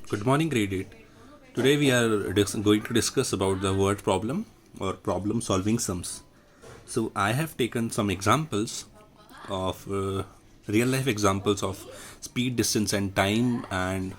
Good morning, grade 8. Today we are going to discuss about the word problem or problem solving sums. So I have taken some examples of real life examples of speed, distance, and time, and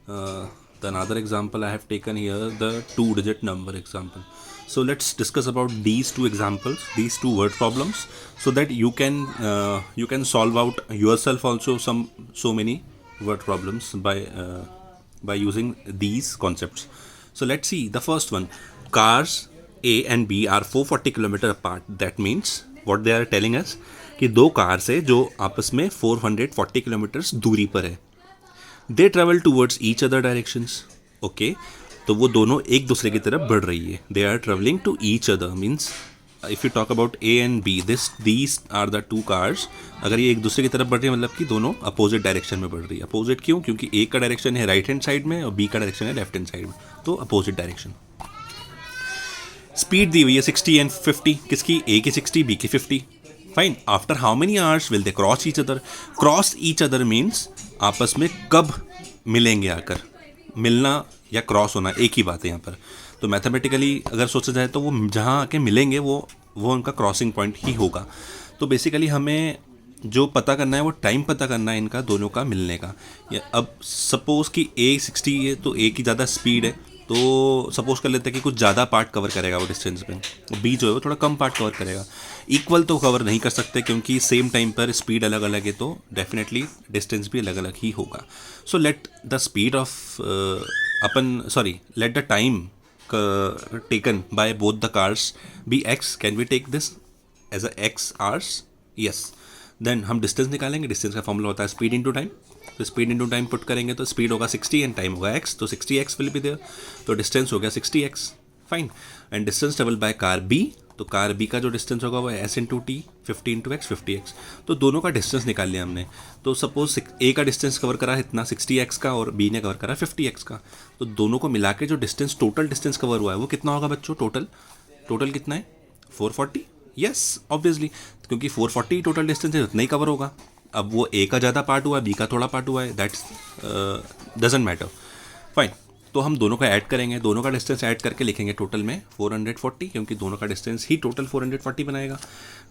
the another example I have taken here, the two-digit number example. So let's discuss about these two examples, these two word problems, so that you can solve out yourself also so many word problems by using these concepts. So let's see the first one. Cars A and B are 440 kilometre apart. That means what they are telling us कि दो cars है जो आपस में 440 kilometres दूरी पर है. They travel towards each other directions. Okay, तो वो दोनों एक दूसरे की तरफ बढ़ रही है. They are travelling to each other means if you talk about A and B, these are the two cars. अगर ये एक दूसरे की तरफ बढ़ रही है मतलब कि दोनों अपोजिट डायरेक्शन में बढ़ रही है. अपोजिट क्यों? क्योंकि ए का डायरेक्शन है राइट हैंड साइड में और बी का डायरेक्शन है लेफ्ट हैंड साइड में, तो अपोजिट डायरेक्शन. स्पीड दी हुई है 60 एंड 50. किसकी? ए की 60, बी की 50. Fine. After how many hours will they cross each other? Cross each other means आपस में कब मिलेंगे आकर. मिलना या क्रॉस होना एक ही बात है यहाँ पर. तो मैथमेटिकली अगर सोचा जाए तो वो जहाँ आके मिलेंगे वो उनका क्रॉसिंग पॉइंट ही होगा. तो बेसिकली हमें जो पता करना है वो टाइम पता करना है इनका दोनों का मिलने का. या अब सपोज़ कि ए 60 है तो ए की ज़्यादा स्पीड है, तो सपोज कर लेते हैं कि कुछ ज़्यादा पार्ट कवर करेगा वो डिस्टेंस में. बी जो है वो थोड़ा कम पार्ट कवर करेगा. इक्वल तो कवर नहीं कर सकते क्योंकि सेम टाइम पर स्पीड अलग अलग है, तो डेफिनेटली डिस्टेंस भी अलग अलग ही होगा. So let the speed of let the time taken by both the cars be X. Can we take this as a X hours? Yes. Then हम डिस्टेंस निकालेंगे. डिस्टेंस का फॉर्मूला होता है स्पीड इंटू टाइम. तो speed into time put करेंगे तो speed होगा 60 and time होगा x, तो 60x विल बी देयर. तो डिस्टेंस हो गया 60x. Fine. And distance travel by car B, तो कार B का जो डिस्टेंस होगा वो s into T 50 into x 50x. तो दोनों का डिस्टेंस निकाल लिया हमने. तो सपोज A का डिस्टेंस कवर करा इतना 60x का और B ने कवर करा 50x का. तो दोनों को मिला के जो डिस्टेंस टोटल डिस्टेंस कवर हुआ है वो कितना होगा बच्चों? टोटल कितना है? 440. यस ऑब्वियसली, क्योंकि 440 टोटल डिस्टेंस है उतना ही कवर होगा. अब वो ए का ज़्यादा पार्ट हुआ है, बी का थोड़ा पार्ट हुआ है, दैट्स डजेंट मैटर. फाइन. तो हम दोनों का ऐड करेंगे, दोनों का डिस्टेंस ऐड करके लिखेंगे टोटल में 440, क्योंकि दोनों का डिस्टेंस ही टोटल 440 बनाएगा.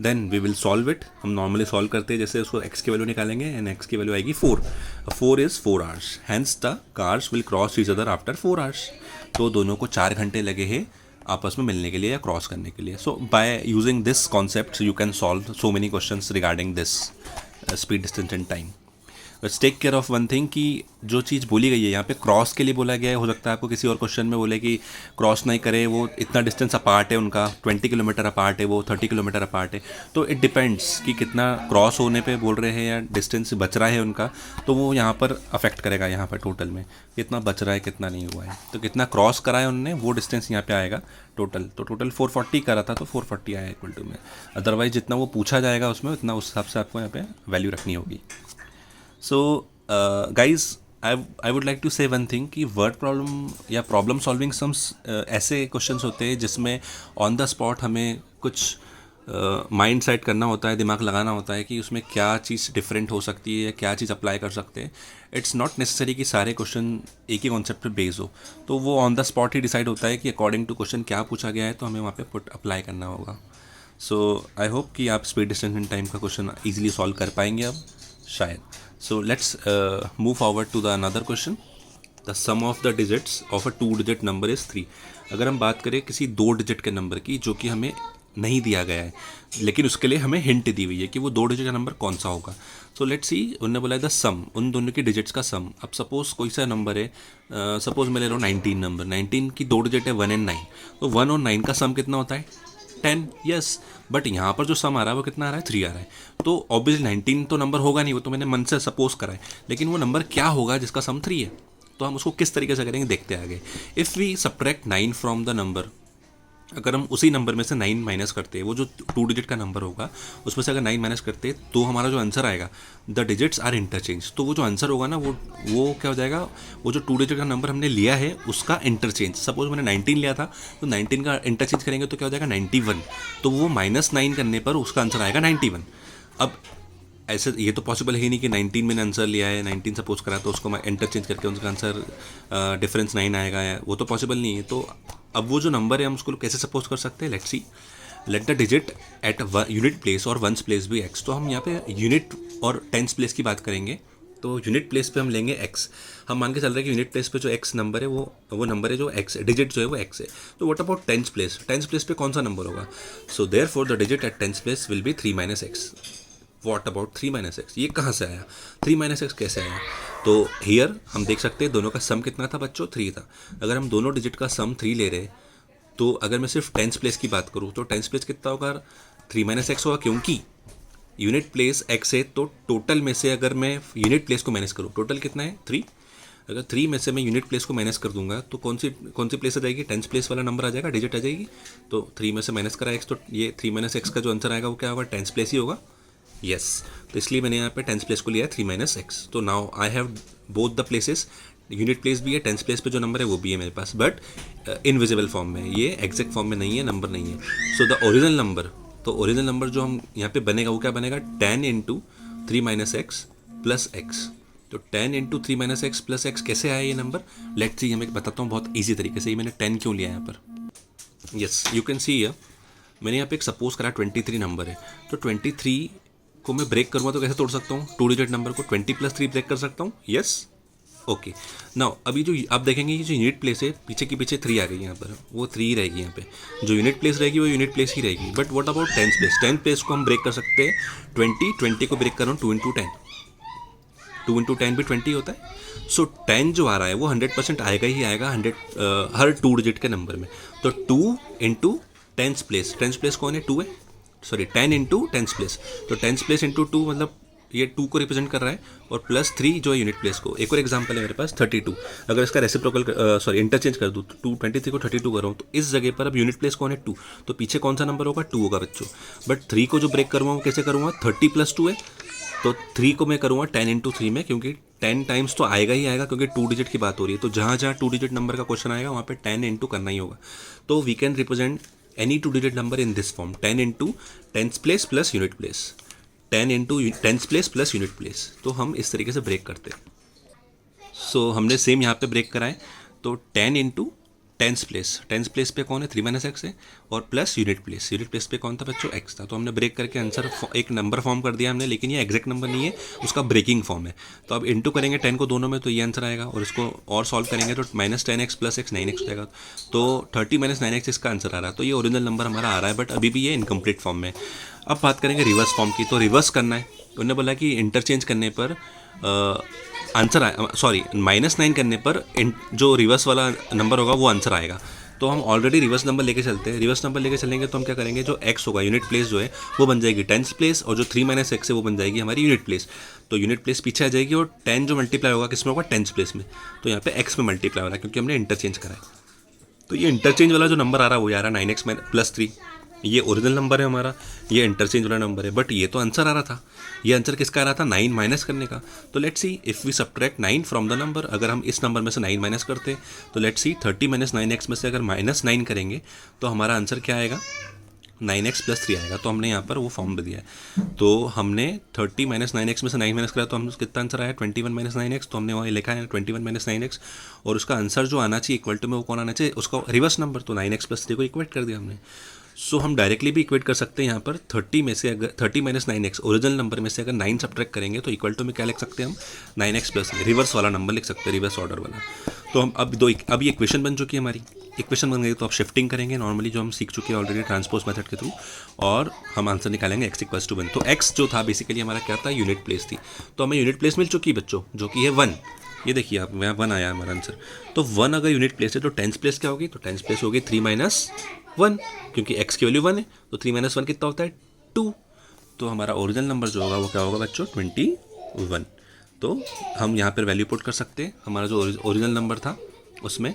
Then we will solve it. हम नॉर्मली सॉल्व करते हैं जैसे उसको एक्स की वैल्यू निकालेंगे एंड एक्स की वैल्यू आएगी 4. 4 is 4 hours. Hence the cars will cross each other after 4 hours. तो दोनों को 4 घंटे लगे हैं आपस में मिलने के लिए या क्रॉस करने के लिए. So by using this concept you can solve so many questions regarding this speed, distance and time. Let's take care of one thing कि जो चीज़ बोली गई है यहाँ पे क्रॉस के लिए बोला गया है. हो सकता है आपको किसी और क्वेश्चन में बोले कि क्रॉस नहीं करे, वो इतना डिस्टेंस अपार्ट है उनका 20 किलोमीटर अपार्ट है, वो 30 किलोमीटर अपार्ट है. तो इट डिपेंड्स कि कितना क्रॉस होने पे बोल रहे हैं या डिस्टेंस बच रहा है उनका, तो वो यहाँ पर अफेक्ट करेगा. यहाँ पर टोटल में कितना बच रहा है कितना नहीं हुआ है, तो कितना क्रॉस करा है उन्होंने वो डिस्टेंस यहाँ पे आएगा टोटल. तो टोटल 440 करा था तो 440 आया इक्वल टू में. अदरवाइज जितना वो पूछा जाएगा उसमें उतना उस हिसाब से आपको यहाँ पे वैल्यू रखनी होगी. So guys I would like to say one thing कि वर्ड प्रॉब्लम या प्रॉब्लम सॉल्विंग सम्स ऐसे क्वेश्चंस होते हैं जिसमें ऑन द स्पॉट हमें कुछ माइंड सेट करना होता है, दिमाग लगाना होता है कि उसमें क्या चीज़ डिफरेंट हो सकती है या क्या चीज़ अप्लाई कर सकते हैं. इट्स नॉट नेसेसरी कि सारे क्वेश्चन एक ही कॉन्सेप्ट पे बेस हो. तो वो on the spot he decide होता है कि अकॉर्डिंग टू क्वेश्चन क्या पूछा गया है तो हमें वहाँ पे पुट अप्लाई करना होगा. सो आई होप कि आप स्पीड, डिस्टेंस एंड टाइम का क्वेश्चन ईजिली सॉल्व कर पाएंगे अब शायद. So let's move forward to the another question. The sum of the digits of a 2-digit number is 3. अगर हम बात करें किसी 2 डिजिट के नंबर की जो कि हमें नहीं दिया गया है, लेकिन उसके लिए हमें हिंट दी हुई है कि वो 2 डिजिट का नंबर कौन सा होगा. So let's see. उन्होंने बोला है द सम, उन दोनों की डिजिट्स का सम. अब सपोज कोई सा नंबर है, सपोज मैं ले रहा हूँ 19 नंबर. 19 की 2 डिजिट है 1 एंड 9. तो 1 और 9 का सम कितना होता है? 10. यस. बट यहाँ पर जो सम आ रहा है वो कितना आ रहा है? 3 आ रहा है. तो ऑब्वियसली 19 तो नंबर होगा नहीं, वो तो मैंने मन से सपोज करा है. लेकिन वो नंबर क्या होगा जिसका सम 3 है? तो हम उसको किस तरीके से करेंगे देखते हैं आगे. If we subtract 9 from the number, अगर हम उसी नंबर में से 9 माइनस करते हैं, वो जो 2 डिजिट का नंबर होगा उसमें से अगर 9 माइनस करते हैं तो हमारा जो आंसर आएगा, द डिजिट्स आर इंटरचेंज. तो वो जो आंसर होगा ना वो क्या हो जाएगा, वो जो 2 डिजिट का नंबर हमने लिया है उसका इंटरचेंज. सपोज मैंने 19 लिया था तो 19 का इंटरचेंज करेंगे तो क्या हो जाएगा 91. तो वो -9 करने पर उसका आंसर आएगा 91. अब ऐसे ये तो पॉसिबल है ही नहीं कि 19 मैंने आंसर लिया है, 19 सपोज करा तो उसको मैं इंटरचेंज करके उसका आंसर डिफरेंस 9 आएगा, वो तो पॉसिबल नहीं है। तो अब वो जो नंबर है हम उसको कैसे सपोज कर सकते हैं, let's see, let the digit at unit place और वंस प्लेस भी एक्स। तो हम यहाँ पे यूनिट और टेंस प्लेस की बात करेंगे। तो यूनिट प्लेस पे हम लेंगे x, हम मान के चल रहे हैं कि यूनिट प्लेस पे जो x नंबर है वो नंबर है जो x है, डिजिट जो है वो x है। तो what about tens place, tens place पे कौन सा नंबर होगा? So therefore the digit at tens place will be 3 - x। What about 3 - x, ये कहाँ से आया, 3 - x कैसे आया? तो हियर हम देख सकते हैं दोनों का सम कितना था बच्चों, 3 था। अगर हम दोनों डिजिट का सम 3 ले रहे, तो अगर मैं सिर्फ टेंस प्लेस की बात करूँ तो टेंस प्लेस कितना होगा, 3 - x होगा, क्योंकि यूनिट प्लेस x है। तो टोटल में से अगर मैं यूनिट प्लेस को माइनस करूँ, टोटल कितना है 3, अगर 3 में से मैं यूनिट प्लेस को माइनस कर दूंगा तो कौन सी प्लेस आ जाएगी, टेंस प्लेस वाला नंबर आ जाएगा, डिजिट आ जाएगी। तो 3 में से माइनस करा x, तो ये 3 - x का जो आंसर आएगा वो क्या होगा, टेंस प्लेस ही होगा। यस, तो इसलिए मैंने यहाँ पे टेंस प्लेस को लिया है 3 - x। तो now I have both the places, unit place भी है, टेंस प्लेस पे जो नंबर है वो भी है मेरे पास, बट इनविजिबल फॉर्म में, ये एग्जैक्ट फॉर्म में नहीं है, नंबर नहीं है। सो द ओरिजिनल नंबर, तो ओरिजिनल नंबर जो हम यहाँ पे बनेगा वो क्या बनेगा, 10 × 3 - x प्लस x। तो 10 × 3 - x प्लस x कैसे आया ये नंबर, लेट्स सी, मैं बताता हूँ बहुत ईजी तरीके से। ये मैंने 10 क्यों लिया यहाँ पर, yes you can see here, मैंने यहाँ पे एक सपोज करा 23 नंबर है। तो 23 को मैं ब्रेक करूँगा तो कैसे तोड़ सकता हूँ, 2 डिजिट नंबर को 20 + 3 ब्रेक कर सकता हूँ। Yes, okay. नाउ अभी जो आप देखेंगे कि जो यूनिट प्लेस है पीछे की पीछे 3 आ गई यहाँ पर, वो 3 रहेगी यहाँ पे, जो यूनिट प्लेस रहेगी वो यूनिट प्लेस ही रहेगी। But what about tens place, tens place को हम ब्रेक कर सकते हैं 20 को ब्रेक कर रहा हूँ 2 × 10, 2 × 10 भी 20 होता है। सो 10 जो आ रहा है वो 100% आएगा ही आएगा 100 हर 2 डिजिट के नंबर में। तो 2 × टेंस प्लेस, टेंस प्लेस कौन है, 2 है, सॉरी 10 × टेंस प्लेस। तो टेंस प्लेस × 2 मतलब ये 2 को रिप्रेजेंट कर रहा है, और प्लस 3 जो है यूनिट प्लेस को। एक और एग्जांपल है मेरे पास 32, अगर इसका रेसिप्रोकल सॉरी इंटरचेंज कर दूँ, 23 को 32 कर रहा हूँ, तो इस जगह पर अब यूनिट प्लेस कौन है, 2, तो पीछे कौन सा नंबर होगा, 2 होगा बच्चों। बट 3 को जो ब्रेक करूँगा वो कैसे करूँगा, 30 + 2 है, तो 3 को मैं करूँगा 10 × 3 में, क्योंकि 10 टाइम्स तो आएगा ही आएगा, क्योंकि 2 डिजिट की बात हो रही है। तो जहाँ जहाँ 2 डिजिट नंबर का क्वेश्चन आएगा वहाँ पे 10 × करना ही होगा। तो we can represent any 2 digit number in this form, 10 × tens place plus unit place, 10 × tens place plus unit place. तो हम इस तरीके से ब्रेक करते हैं। सो हमने सेम यहाँ पे ब्रेक कराए, तो 10 × टेंस प्लेस, टेंस प्लेस पे कौन है, 3 - x है, और प्लस यूनिट प्लेस पे कौन था बच्चों, x था। तो हमने ब्रेक करके आंसर एक नंबर फॉर्म कर दिया हमने, लेकिन ये एग्जैक्ट नंबर नहीं है, उसका ब्रेकिंग फॉर्म है। तो अब इंटू करेंगे 10 को दोनों में, तो ये आंसर आएगा, और इसको और सॉल्व करेंगे तो -10x + x 9x जाएगा। तो 30 - 9x इसका आंसर आ रहा है। तो ये ओरिजिनल नंबर हमारा आ रहा है, बट अभी भी ये इनकम्प्लीट फॉर्म में। अब बात करेंगे रिवर्स फॉर्म की। तो रिवर्स करना है, उन्होंने बोला कि इंटरचेंज करने पर आंसर सॉरी -9 करने पर जो रिवर्स वाला नंबर होगा वो आंसर आएगा। तो हम ऑलरेडी रिवर्स नंबर लेके चलते हैं, रिवर्स नंबर लेके चलेंगे तो हम क्या करेंगे, जो x होगा यूनिट प्लेस जो है वो बन जाएगी टेंस प्लेस, और जो 3 - x है वो बन जाएगी हमारी यूनिट प्लेस। तो यूनिट प्लेस पीछे आ जाएगी, और 10 जो मल्टीप्लाई होगा किस में होगा, टेंस प्लेस में। तो यहाँ पे x में मल्टीप्लाई हो रहा है क्योंकि हमने इंटरचेंज करा है। तो ये इंटरचेंज वाला जो नंबर आ रहा है वो आ रहा है 9x + 3, ये ओरिजिनल नंबर है हमारा, ये इंटरचेंज वाला नंबर है। बट ये तो आंसर आ रहा था, ये आंसर किसका आ रहा था, 9 माइनस करने का। तो let's see if we subtract 9 from the number, अगर हम इस नंबर में से 9 माइनस करते तो लेट्स सी 30 - 9x में से अगर -9 करेंगे तो हमारा आंसर क्या आएगा, 9x + 3 आएगा। तो हमने यहाँ पर वो फॉर्म भी दिया है। तो हमने 30 - 9x में से 9 माइनस करा, तो हम कितना आंसर आया, 21 - 9x। तो हमने वहाँ लिखा है 21 - 9x, और उसका आंसर जो आना चाहिए इक्वल टू में वो कौन आना चाहिए, उसका रिवर्स नंबर। तो 9x + 3 को इक्वेट कर दिया हमने। सो हम डायरेक्टली भी इक्वेट कर सकते हैं यहाँ पर 30 में से अगर 30 - 9x ओरिजिनल नंबर में से अगर 9 सब्ट्रैक्ट करेंगे तो इक्वल टू में क्या लिख सकते हैं हम, 9x + रिवर्स वाला नंबर लिख सकते हैं, रिवर्स ऑर्डर वाला। तो हम अब ये इक्वेशन बन चुकी है हमारी, इक्वेशन बन गई तो अब शिफ्टिंग करेंगे नॉर्मली जो हम सीख चुके हैं ऑलरेडी ट्रांसपोज मेथड के थ्रू, और हम आंसर निकालेंगे x = 1। तो x जो था बेसिकली हमारा क्या था, यूनिट प्लेस थी। तो हमें यूनिट प्लेस मिल चुकी है बच्चों, जो कि है 1। ये देखिए आप, यहाँ 1 आया हमारा आंसर। तो 1 अगर यूनिट प्लेस है तो टेंस प्लेस क्या होगी, तो टेंस प्लेस होगी 3 - 1, क्योंकि x की वैल्यू 1 है। तो 3 - 1 कितना होता है, 2। तो हमारा ओरिजिनल नंबर जो होगा वो क्या होगा बच्चों, 21। तो हम यहाँ पर वैल्यू पुट कर सकते हैं, हमारा जो ओरिजिनल नंबर था उसमें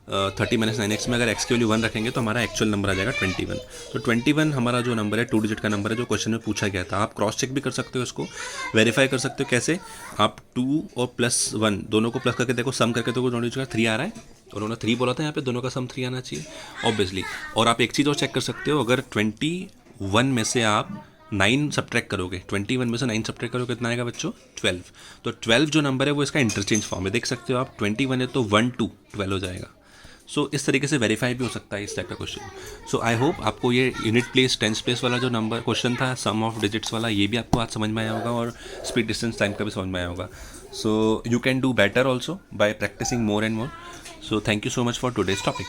30 - 9x में अगर x की वैल्यू 1 रखेंगे तो हमारा एक्चुअल नंबर आ जाएगा 21। तो 21 हमारा जो नंबर है 2 डिजिट का नंबर है जो क्वेश्चन में पूछा गया था। आप क्रॉस चेक भी कर सकते हो, इसको वेरीफाई कर सकते हो। कैसे, आप 2 और +1 दोनों को प्लस करके देखो, सम करके देखो, दोनों डिजिट का 3 आ रहा है। और उन्होंने 3 बोला था, यहाँ पे दोनों का सम 3 आना चाहिए ऑब्वियसली। और आप एक चीज़ और चेक कर सकते हो, अगर 21 में से आप 9 सब्ट्रैक्ट करोगे, 21 में से 9 सब्ट्रैक्ट करोगे कितना आएगा बच्चों? 12। तो 12 जो नंबर है वो इसका इंटरचेंज फॉर्म है, देख सकते हो आप, 21 है तो 1 2 12 हो जाएगा। सो इस तरीके से वेरीफाई भी हो सकता है इस टाइप का क्वेश्चन। सो आई होप आपको ये यूनिट प्लेस टेंस प्लेस वाला जो नंबर क्वेश्चन था, सम ऑफ डिजिट्स वाला, ये भी आपको आज समझ में आया होगा और स्पीड डिस्टेंस टाइम का भी समझ में आया होगा। So you can do better also by practising more and more. So thank you so much for today's topic.